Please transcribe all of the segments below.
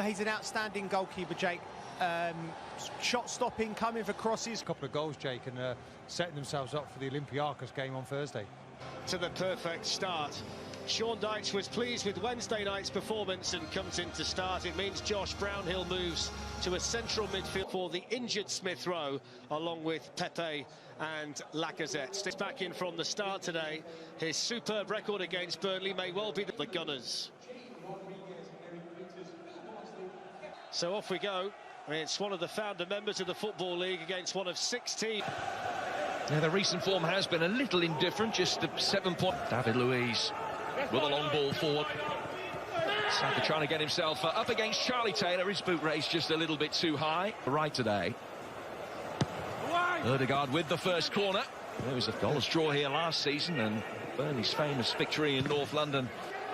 He's an outstanding goalkeeper, Jake. Shot stopping, coming for crosses. A couple of goals, Jake, and setting themselves up for the Olympiacos game on Thursday. To the perfect start. Sean Dyche was pleased with Wednesday night's performance and comes in to start. It means Josh Brownhill moves to a central midfield for the injured Smith Rowe, along with Pepe and Lacazette. Sticks back in from the start today. His superb record against Burnley may well be the Gunners. So off we go. It's one of the founder members of the Football League against one of 6 teams. Yeah, the recent form has been a little indifferent, just a 7-point. David Luiz with a long ball forward. Saka trying to get himself up against Charlie Taylor. His boot race just a little bit too high. Right today. Ødegaard with the first corner. There was a goalless draw here last season, and Burnley's famous victory in North London.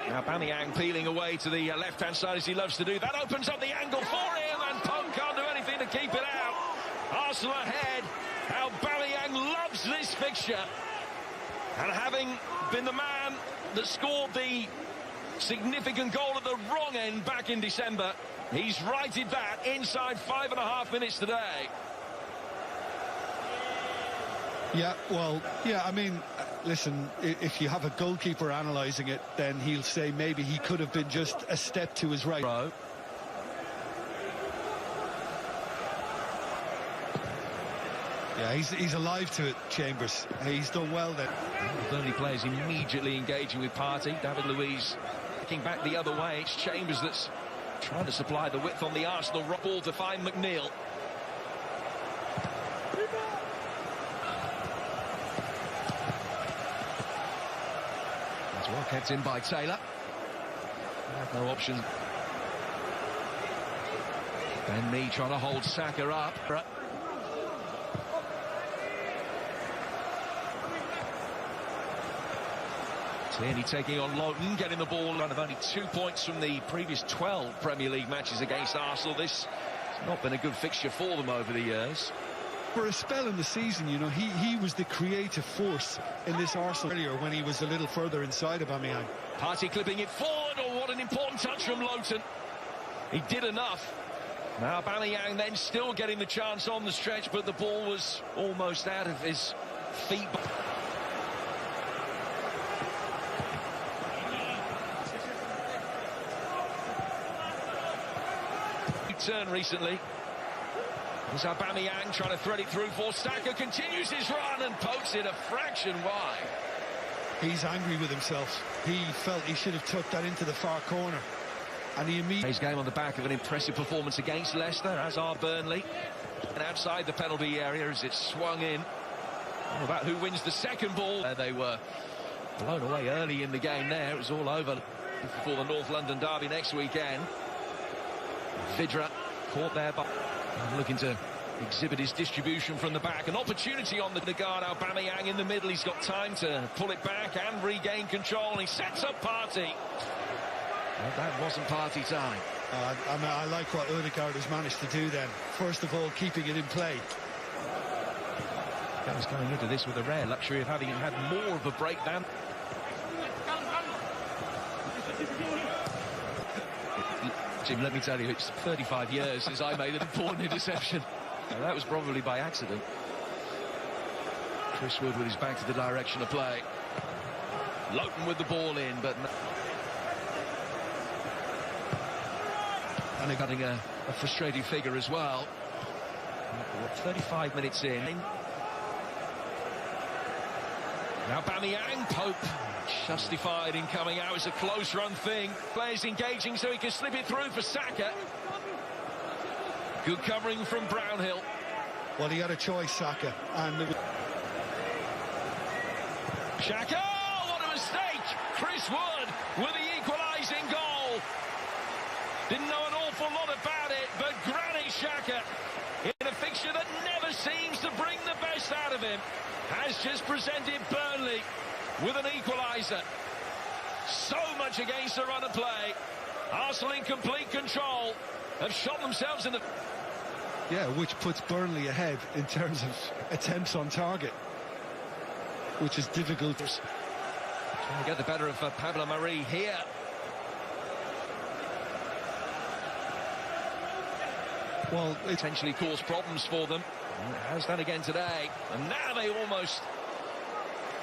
Now Aubameyang peeling away to the left-hand side as he loves to do. That opens up the angle for him, and Pope can't do anything to keep it out. Arsenal ahead. Aubameyang loves this fixture. And having been the man that scored the significant goal at the wrong end back in December, he's righted that inside 5.5 minutes today. Yeah, well, yeah, I mean, listen, if you have a goalkeeper analysing it, then he'll say maybe he could have been just a step to his right. Yeah, he's alive to it, Chambers. He's done well then. The Burnley players immediately engaging with Partey. David Luiz looking back the other way. It's Chambers that's trying to supply the width on the Arsenal ball to find McNeil. Well kept in by Taylor. No option. Ben Mee trying to hold Saka up. Tierney taking on Loughton, getting the ball. Run of only 2 points from the previous 12 Premier League matches against Arsenal. This has not been a good fixture for them over the years. For a spell in the season, you know, he was the creative force in this Arsenal earlier when he was a little further inside of Aubameyang. Partey clipping it forward. Oh, what an important touch from Loughton. He did enough. Now Aubameyang then still getting the chance on the stretch, but the ball was almost out of his feet. Turn recently. There's Aubameyang trying to thread it through for Saka, continues his run and pokes it a fraction wide. He's angry with himself. He felt he should have tucked that into the far corner. And he immediately... His game on the back of an impressive performance against Leicester, as are Burnley. And outside the penalty area as it swung in. How about who wins the second ball? They were blown away early in the game there. It was all over before the North London derby next weekend. Vidra caught there by looking to exhibit his distribution from the back. An opportunity on the guard. Aubameyang in the middle. He's got time to pull it back and regain control. And he sets up Partey. Well, that wasn't Partey time. I mean, I like what Ødegaard has managed to do then. First of all, keeping it in play. That was going into this with a rare luxury of having had more of a break than... Jim, let me tell you, it's 35 years since I made an important interception. And that was probably by accident. Chris Wood with his back to the direction of play. Loughton with the ball in, but... And they're cutting a frustrated figure as well. 35 minutes in. Now Aubameyang, Pope justified in coming out. It's a close run thing. Players engaging so he can slip it through for Saka. Good covering from Brownhill. Well, he had a choice, Saka. And Xhaka, oh, what a mistake! Chris Wood with the equalising goal. Didn't know an awful lot about it, but Granit Xhaka, in a fixture that never seems to bring the best out of him, has just presented Burnley with an equaliser. So much against the run of play. Arsenal in complete control have shot themselves in the... Yeah, which puts Burnley ahead in terms of attempts on target, which is difficult. Trying to get the better of Pablo Mari here. Well, it potentially caused problems for them. And it has done again today. And now they almost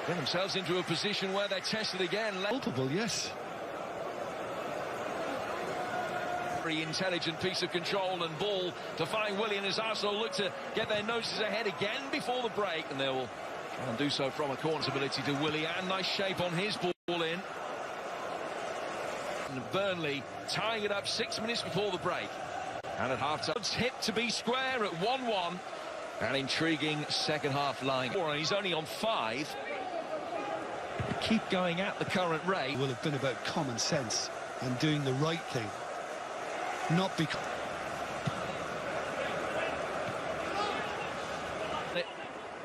get themselves into a position where they're tested again. multiple, yes. Very intelligent piece of control and ball to find Willian as Arsenal look to get their noses ahead again before the break. And they will try and do so from a corner. Ability to Willian. Nice shape on his ball in. And Burnley tying it up 6 minutes before the break. And at half-time, it's hit to be square at 1-1. An intriguing second half line. And he's only on 5. Keep going at the current rate. It will have been about common sense and doing the right thing. Not because...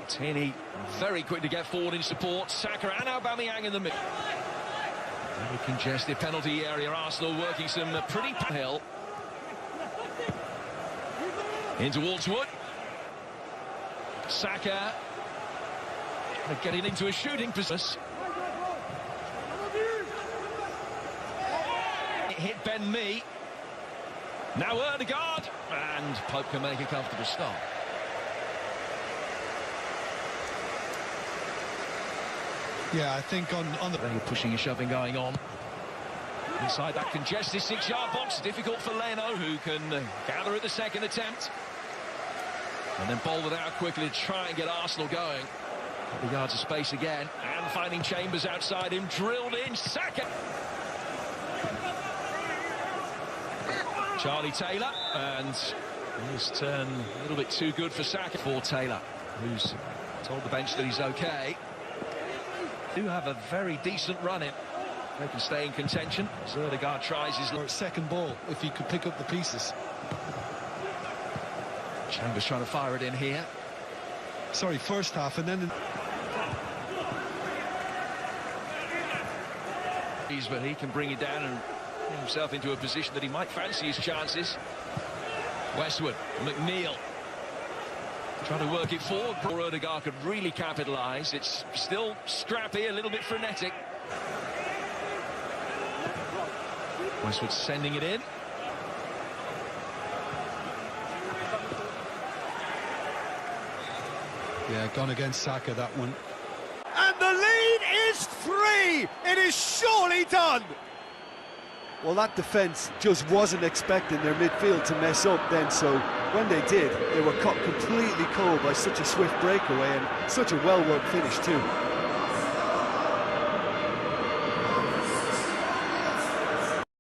Tierney very quick to get forward in support. Saka and Aubameyang in the middle. Very congested penalty area. Arsenal working some pretty hill. In towards Wood. Saka getting into a shooting position. It hit Ben Mee. Now Ødegaard, and Pope can make a comfortable stop. Yeah, I think on the... Very pushing and shoving going on. Inside that congested 6-yard box, difficult for Leno, who can gather at the second attempt. And then bowl it out quickly to try and get Arsenal going. A couple yards of space again, and finding Chambers outside him, drilled in, Saka. Charlie Taylor, and his turn a little bit too good for Saka. For Taylor, who's told the bench that he's okay. Do have a very decent run in. They can stay in contention. Ødegaard tries his second ball, if he could pick up the pieces. Chambers trying to fire it in here. Sorry, first half, and then... But he can bring it down and get himself into a position that he might fancy his chances. Westwood, McNeil. Trying to work it forward. Ødegaard could really capitalise. It's still scrappy, a little bit frenetic. Westwood sending it in. Yeah, gone against Saka, that one. And the lead is 3. It is surely done. Well, that defence just wasn't expecting their midfield to mess up then, so when they did, they were caught completely cold by such a swift breakaway and such a well-worked finish too.